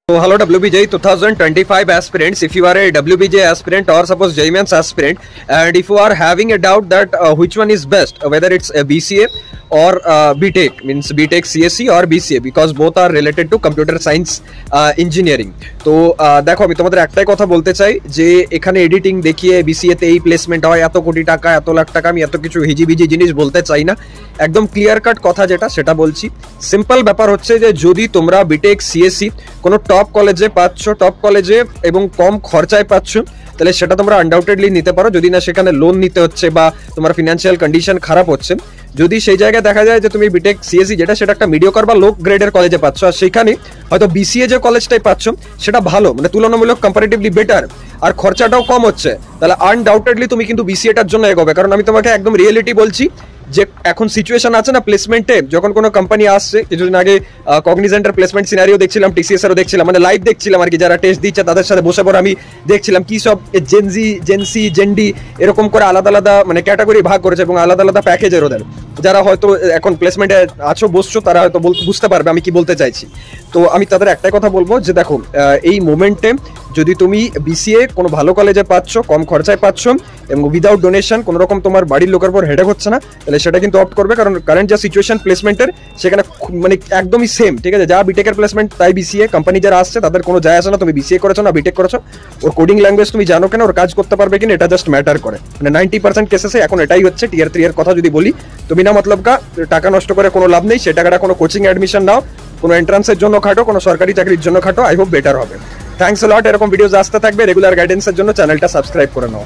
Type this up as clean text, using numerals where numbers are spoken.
So hello WBJ 2025 aspirants. If you are a WBJ aspirant or suppose JEE Mains aspirant, and if you are having a doubt that which one is best, whether it's a BCA or BTech, means BTech CSE or BCA, because both are related to computer science engineering. তো দেখো আমি তোমাদের একটাই কথা বলতে চাই যে এখানে এডিটিং দেখিয়ে BCA তে এই প্লেসমেন্ট হয় এত কোটি টাকা এত লাখ টাকা, আমি এত কিছু হিজিবিজি জিনিস বলতে চাই না। একদম ক্লিয়ার কাট কথা যেটা সেটা বলছি। সিম্পল ব্যাপার হচ্ছে যে যদি তোমরা বিটেক সিএসসি কোনো টপ কলেজে পাচ্ছ, টপ কলেজে এবং কম খরচায় পাচ্ছ, তাহলে সেটা তোমরা আনডাউটেডলি নিতে পারো, যদি না সেখানে লোন নিতে হচ্ছে বা তোমার ফিনান্সিয়াল কন্ডিশন খারাপ হচ্ছে। যদি সেই জায়গায় দেখা যায় যে তুমি বিটেক সিএসসি যেটা সেটা একটা মিডিওকার বা লো গ্রেডের কলেজে পাচ্ছ, আর সেখানে হয়তো বিসিএ যে কলেজটাই পাচ্ছ সেটা ভালো, মানে তুলনামূলক কম্পারেটিভলি বেটার, আর খরচাটাও কম হচ্ছে, তাহলে আনডাউটেডলি তুমি কিন্তু বিসিএটার জন্য এগোবে। কারণ আমি তোমাকে একদম রিয়েলিটি বলছি যে এখন সিচুয়েশন আছে না প্লেসমেন্টে, যখন কোনো কোম্পানি আসছে, কিছুদিন আগে কগনিজেন্টের প্লেসমেন্ট সিনারিও দেখছিলাম, টিসিএস এরও দেখছিলাম, মানে লাইভ দেখছিলাম আর কি, যারা টেস্ট দিচ্ছে তাদের সাথে বসে পড়ে আমি দেখছিলাম কি সব জেনসি জেন্ডি এরকম করে আলাদা আলাদা মানে ক্যাটাগরি ভাগ করেছে এবং আলাদা আলাদা প্যাকেজের ওদের। যারা হয়তো এখন প্লেসমেন্টে আছো বসছো তারা হয়তো বুঝতে পারবে আমি কি বলতে চাইছি। তো আমি তাদের একটাই কথা বলবো যে দেখো এই মোমেন্টে যদি তুমি বিসিএ কোনো ভালো কলেজে পাচ্ছ, কম খরচায় পাচ্ছ এবং উইদাউট ডোনেশন, কোনো রকম তোমার বাড়ির লোকের পর হেডেক হচ্ছে না, তাহলে সেটা কিন্তু অপ্ট করবে। কারণ কারেন্ট যা সিচুয়েশন প্লেসমেন্টের সেখানে মানে একদমই সেম, ঠিক আছে, যা বিটেকের প্লেসমেন্ট তাই বিসিএ। কোম্পানি যারা আসছে তাদের কোনো যায় আসে না তুমি বিসিএ করেছো না বিটেক করেছো, ওর কোডিং ল্যাঙ্গুয়েজ তুমি জানো কেন, ওর কাজ করতে পারবে কিনা, এটা জাস্ট ম্যাটার করে। মানে 90% কেসেসে এখন এটাই হচ্ছে। টিয়ার 3 এর কথা যদি বলি, তো বিনা মতলব টাকা নষ্ট করে কোনো লাভ নেই, সে টাকাটা কোনো কোচিং অ্যাডমিশন নাও, কোনো এন্ট্রান্সের জন্য খাটো, কোনো সরকারি চাকরির জন্য খাটো, আই হোপ বেটার হবে। থ্যাঙ্কস আ লট। এরকম ভিডিওস আসতে থাকবে, রেগুলার গাইডেন্সের জন্য চ্যানেলটা সাবস্ক্রাইব করে নাও।